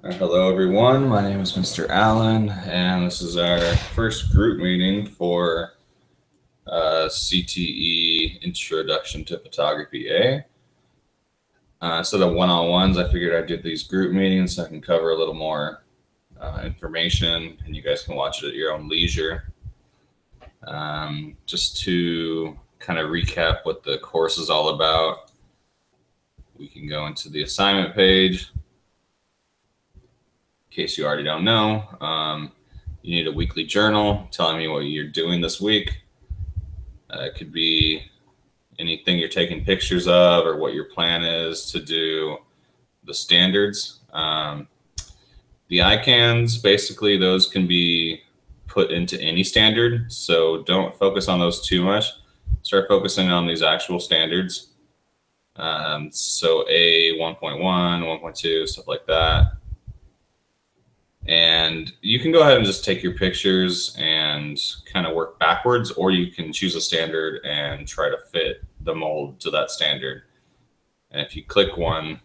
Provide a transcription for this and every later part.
Hello everyone, my name is Mr. Allen, and this is our first group meeting for CTE Introduction to Photography A. Instead of one-on-ones, I figured I'd do these group meetings so I can cover a little more information and you guys can watch it at your own leisure. Just to kind of recap what the course is all about, we can go into the assignment page. In case you already don't know, you need a weekly journal telling me what you're doing this week. It could be anything you're taking pictures of or what your plan is to do the standards. The ICANNs, basically, those can be put into any standard. So don't focus on those too much. Start focusing on these actual standards. So A 1.1, 1.2, stuff like that. And you can go ahead and just take your pictures and kind of work backwards, or you can choose a standard and try to fit the mold to that standard. And if you click one,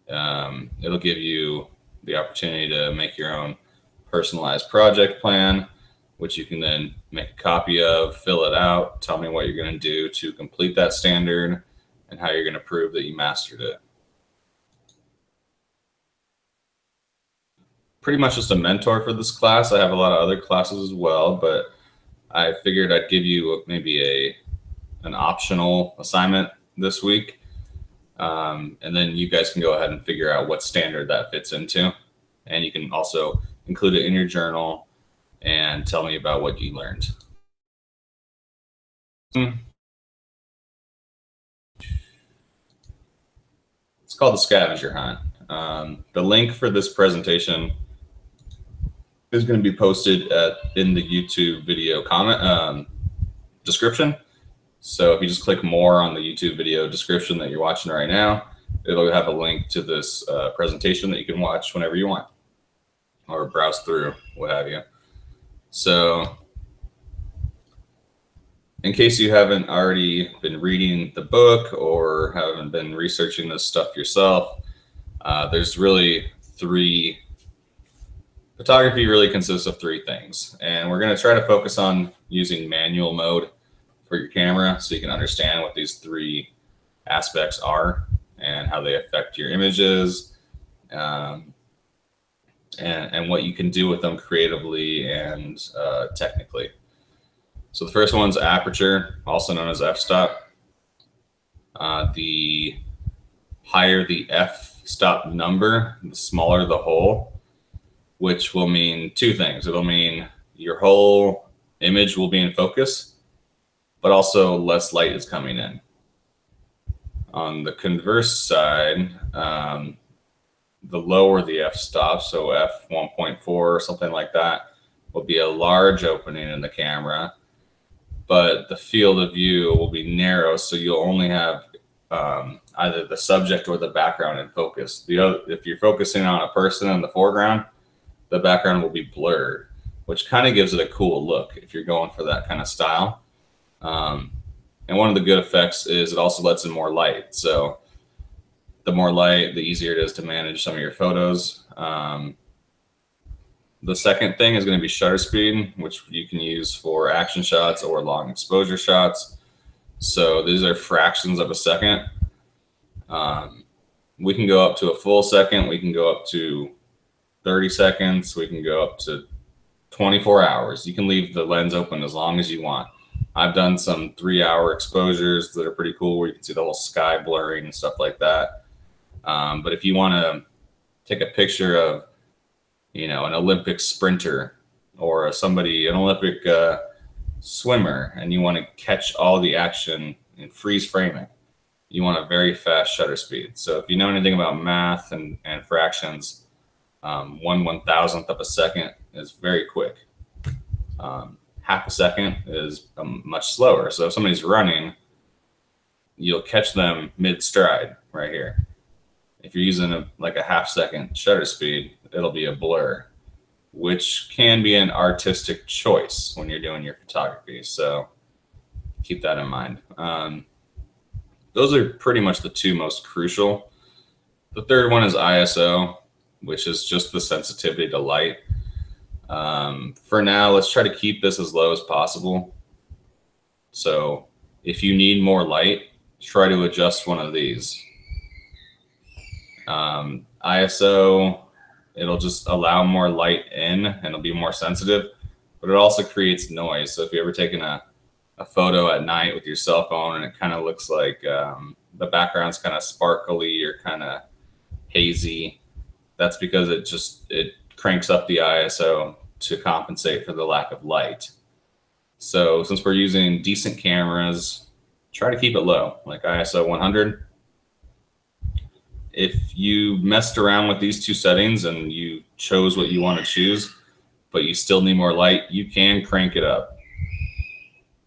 it'll give you the opportunity to make your own personalized project plan, which you can then make a copy of, fill it out, tell me what you're going to do to complete that standard and how you're going to prove that you mastered it. Pretty much just a mentor for this class. I have a lot of other classes as well, but I figured I'd give you maybe an optional assignment this week. And then you guys can go ahead and figure out what standard that fits into. And you can also include it in your journal and tell me about what you learned. It's called the Scavenger Hunt. The link for this presentation is going to be posted in the YouTube video comment description. So if you just click more on the YouTube video description that you're watching right now, it'll have a link to this presentation that you can watch whenever you want or browse through, what have you. So in case you haven't already been reading the book or haven't been researching this stuff yourself, there's really three. Photography really consists of three things, and we're going to try to focus on using manual mode for your camera so you can understand what these three aspects are and how they affect your images, and what you can do with them creatively and technically. So the first one's aperture, also known as f-stop. The higher the f-stop number, the smaller the hole, which will mean two things. It'll mean your whole image will be in focus, but also less light is coming in. On the converse side, the lower the f-stop, so f 1.4 or something like that, will be a large opening in the camera, but the field of view will be narrow, so you'll only have either the subject or the background in focus. If you're focusing on a person in the foreground, the background will be blurred, which kind of gives it a cool look if you're going for that kind of style. And one of the good effects is it also lets in more light. So the more light, the easier it is to manage some of your photos. The second thing is going to be shutter speed, which you can use for action shots or long exposure shots. So these are fractions of a second. We can go up to a full second. We can go up to 30 seconds. We can go up to 24 hours. You can leave the lens open as long as you want. I've done some 3-hour exposures that are pretty cool where you can see the whole sky blurring and stuff like that. But if you want to take a picture of, an Olympic sprinter or an Olympic swimmer, and you want to catch all the action and freeze frame it, you want a very fast shutter speed. So if you know anything about math and fractions, 1/1000th of a second is very quick. Half a second is much slower. So if somebody's running, you'll catch them mid-stride right here. If you're using a half-second shutter speed, it'll be a blur, which can be an artistic choice when you're doing your photography. So keep that in mind. Those are pretty much the two most crucial The third one is ISO, which is just the sensitivity to light. For now, let's try to keep this as low as possible. So if you need more light, try to adjust one of these. ISO, it'll just allow more light in and it'll be more sensitive, but it also creates noise. So if you're ever taking a photo at night with your cell phone and it kind of looks like the background's kind of sparkly or kind of hazy, that's because it cranks up the ISO to compensate for the lack of light. So since we're using decent cameras, try to keep it low, like ISO 100. If you messed around with these two settings and you chose what you want to choose, but you still need more light, you can crank it up.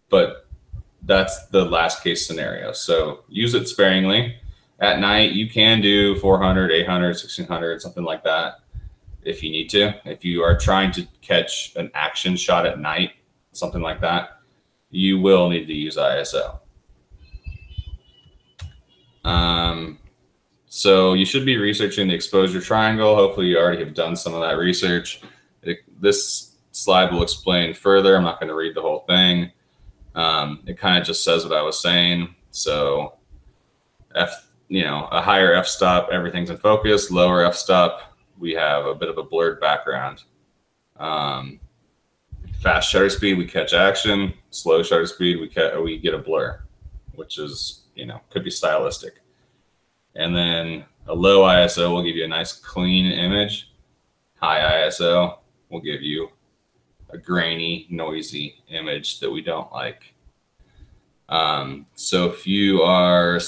But that's the last case scenario. So use it sparingly. At night, you can do 400, 800, 1600, something like that if you need to. If you are trying to catch an action shot at night, something like that, you will need to use ISO. So you should be researching the exposure triangle. Hopefully you already have done some of that research. This slide will explain further. I'm not going to read the whole thing. It kind of just says what I was saying. So a higher f-stop, everything's in focus. Lower f-stop, we have a bit of a blurred background. Fast shutter speed, we catch action. Slow shutter speed, we get a blur, which is, could be stylistic. And then a low ISO will give you a nice clean image. High ISO will give you a grainy, noisy image that we don't like. So if you want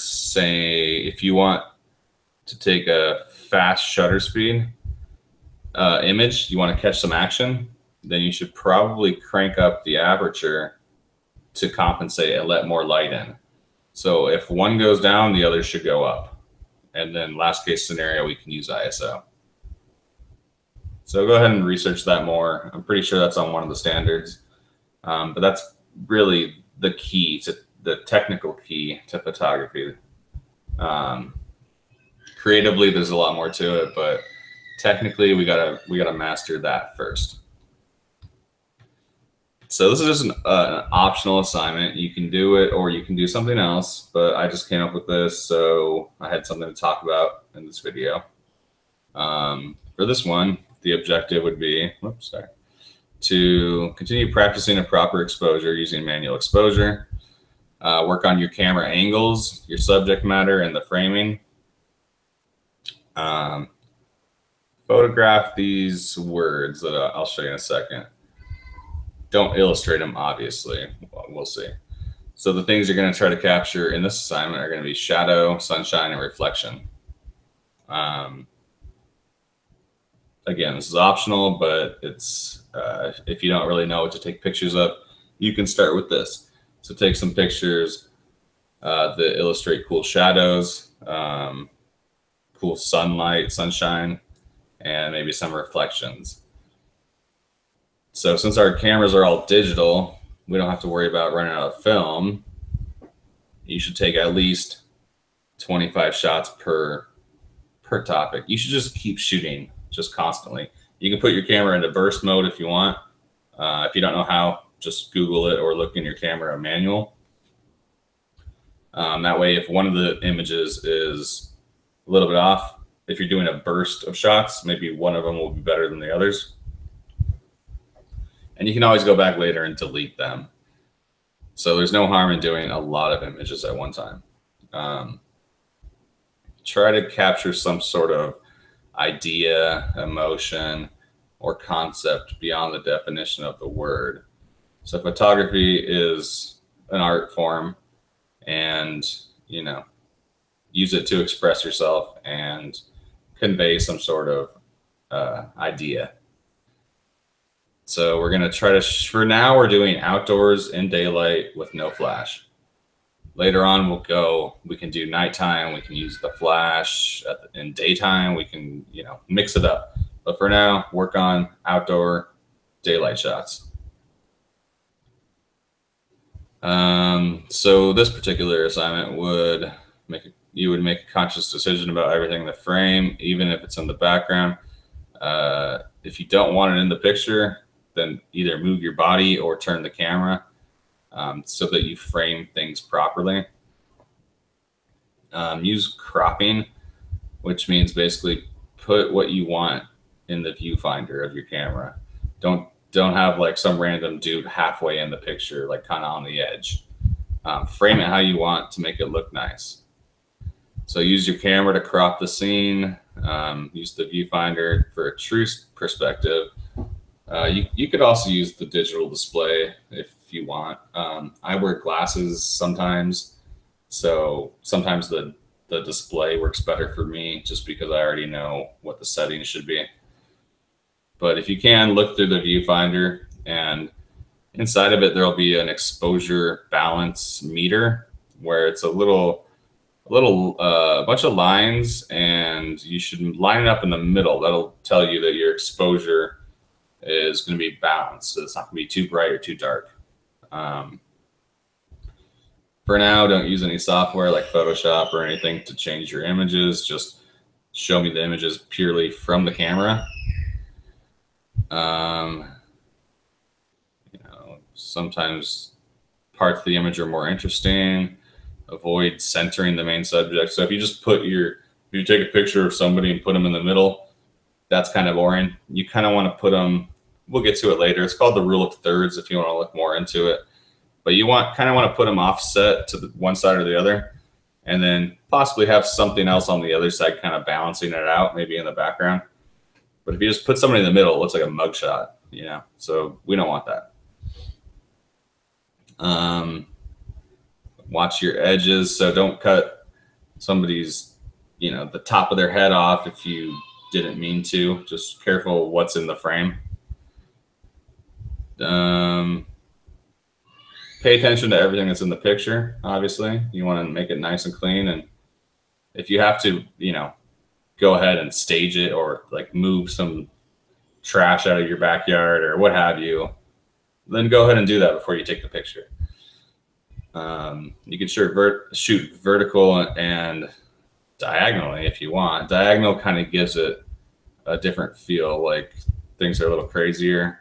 to take a fast shutter speed image, you want to catch some action, then you should probably crank up the aperture to compensate and let more light in. So if one goes down, the other should go up. And then last case scenario, we can use ISO. So go ahead and research that more. I'm pretty sure that's on one of the standards. But that's really the key to the technical key to photography. Creatively, there's a lot more to it, but technically we gotta master that first. So this is just an optional assignment. You can do it or you can do something else, but I just came up with this, so I had something to talk about in this video. For this one, the objective would be, to continue practicing a proper exposure using manual exposure, work on your camera angles, your subject matter, and the framing. Photograph these words that I'll show you in a second. Don't illustrate them, obviously. We'll see. So the things you're going to try to capture in this assignment are going to be shadow, sunshine, and reflection. Again, this is optional, but it's if you don't really know what to take pictures of, you can start with this. So take some pictures that illustrate cool shadows, cool sunlight, sunshine, and maybe some reflections. So since our cameras are all digital, we don't have to worry about running out of film. You should take at least 25 shots per topic. You should just keep shooting just constantly. You can put your camera into burst mode if you want. If you don't know how, just Google it or look in your camera manual. That way, if one of the images is a little bit off, if you're doing a burst of shots, maybe one of them will be better than the others. And you can always go back later and delete them. So there's no harm in doing a lot of images at one time. Try to capture some sort of idea, emotion, or concept beyond the definition of the word. So photography is an art form, and use it to express yourself and convey some sort of idea. So we're going to try to, for now, we're doing outdoors in daylight with no flash. Later on, we can do nighttime. We can use the flash in daytime. We can, mix it up. But for now, work on outdoor daylight shots. So this particular assignment would you would make a conscious decision about everything in the frame, even if it's in the background. If you don't want it in the picture, then either move your body or turn the camera so that you frame things properly. Use cropping, which means basically put what you want in the viewfinder of your camera. Don't have like some random dude halfway in the picture, like kind of on the edge. Frame it how you want to make it look nice. So use your camera to crop the scene. Use the viewfinder for a true perspective. You could also use the digital display if you want. I wear glasses sometimes, so sometimes the display works better for me just because I already know what the settings should be. But if you can, look through the viewfinder, and inside of it there'll be an exposure balance meter where it's a bunch of lines, and you should line it up in the middle. That'll tell you that your exposure is going to be balanced, so it's not going to be too bright or too dark. For now, don't use any software like Photoshop or anything to change your images. Just show me the images purely from the camera. Sometimes parts of the image are more interesting. Avoid centering the main subject. So if you just if you take a picture of somebody and put them in the middle, that's kind of boring. You kind of want to put them, we'll get to it later. It's called the rule of thirds if you want to look more into it. But you kind of want to put them offset to the one side or the other, and then possibly have something else on the other side kind of balancing it out, maybe in the background. But if you just put somebody in the middle, it looks like a mugshot, so we don't want that. Watch your edges. So don't cut somebody's, the top of their head off if you didn't mean to. Just careful what's in the frame. Pay attention to everything that's in the picture. Obviously, you want to make it nice and clean. And if you have to, go ahead and stage it, or like move some trash out of your backyard or what have you, then go ahead and do that before you take the picture. You can shoot vertical and diagonally if you want. Diagonal kind of gives it a different feel, like things are a little crazier.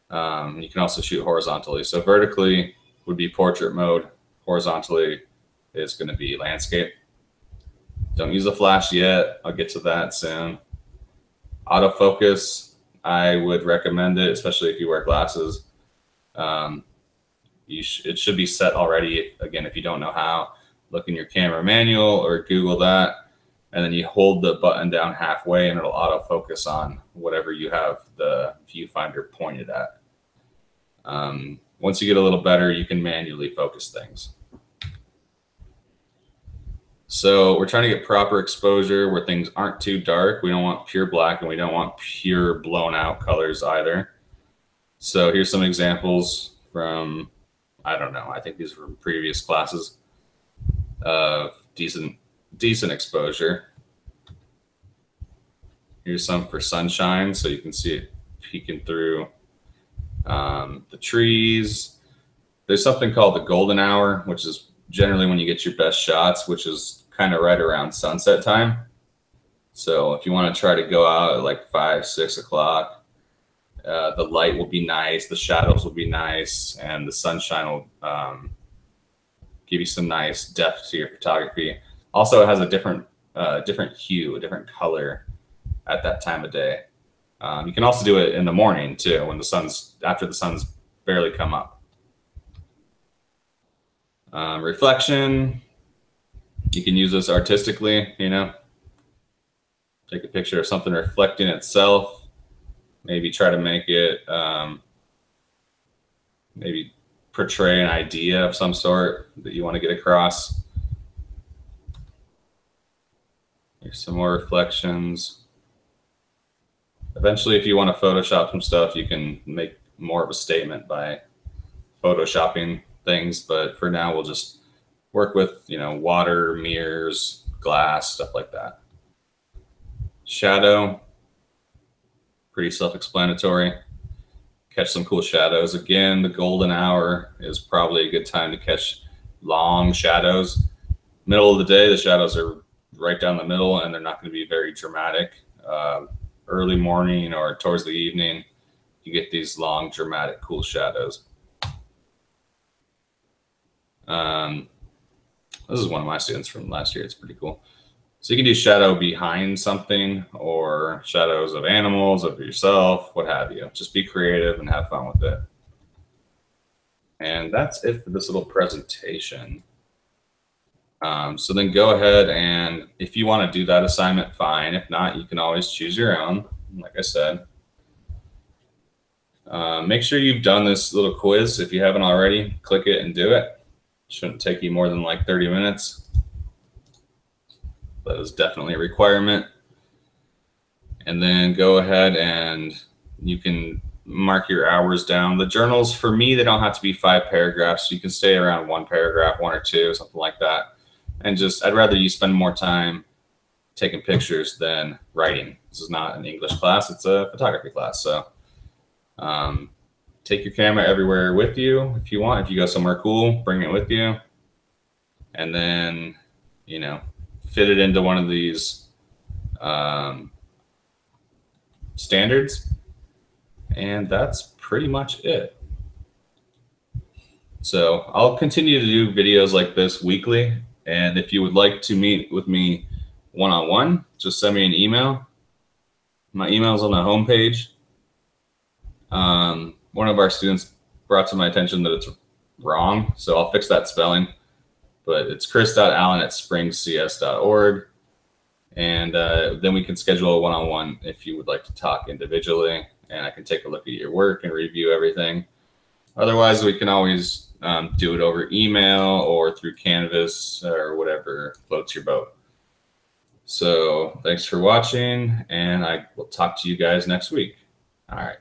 You can also shoot horizontally. So vertically would be portrait mode. Horizontally is going to be landscape. Don't use a flash yet. I'll get to that soon. Autofocus, I would recommend it, especially if you wear glasses. It should be set already. Again, if you don't know how, look in your camera manual or Google that, and then you hold the button down halfway and it'll autofocus on whatever you have the viewfinder pointed at. Once you get a little better, you can manually focus things. So we're trying to get proper exposure where things aren't too dark. We don't want pure black, and we don't want pure blown out colors either. So here's some examples from, I don't know, I think these were from previous classes of decent exposure. Here's some for sunshine, so you can see it peeking through the trees. There's something called the golden hour, which is generally when you get your best shots, which is kind of right around sunset time. So if you want to try to go out at like 5, 6 o'clock, the light will be nice, the shadows will be nice, and the sunshine will give you some nice depth to your photography. Also, it has a different hue, a different color at that time of day. You can also do it in the morning too, when after the sun's barely come up. Reflection, you can use this artistically, take a picture of something reflecting itself, maybe try to make it, maybe portray an idea of some sort that you want to get across. Here's some more reflections. Eventually, if you want to Photoshop some stuff, you can make more of a statement by Photoshopping things, but for now we'll just work with water, mirrors, glass, stuff like that. Shadow, pretty self-explanatory. Catch some cool shadows. Again, the golden hour is probably a good time to catch long shadows. Middle of the day, the shadows are right down the middle, and they're not going to be very dramatic. Early morning or towards the evening, you get these long, dramatic, cool shadows. This is one of my students from last year. It's pretty cool. So you can do shadow behind something or shadows of animals, of yourself, what have you. Just be creative and have fun with it. And that's it for this little presentation. So then go ahead, and if you want to do that assignment, fine. If not, you can always choose your own, like I said. Make sure you've done this little quiz. If you haven't already, click it and do it. Shouldn't take you more than like 30 minutes. That is definitely a requirement. And then go ahead and you can mark your hours down. The journals, for me, they don't have to be 5 paragraphs. You can stay around 1 paragraph, 1 or 2, something like that. And just, I'd rather you spend more time taking pictures than writing. This is not an English class, it's a photography class. So take your camera everywhere with you if you want. If you go somewhere cool, bring it with you. And then, you know, fit it into one of these standards. And that's pretty much it. So I'll continue to do videos like this weekly. And if you would like to meet with me one-on-one, just send me an email. My email's on the homepage. One of our students brought to my attention that it's wrong, so I'll fix that spelling. But it's chris.allen@springscs.org. And then we can schedule a one-on-one if you would like to talk individually, and I can take a look at your work and review everything. Otherwise, we can always do it over email or through Canvas or whatever floats your boat. So thanks for watching, and I will talk to you guys next week. All right.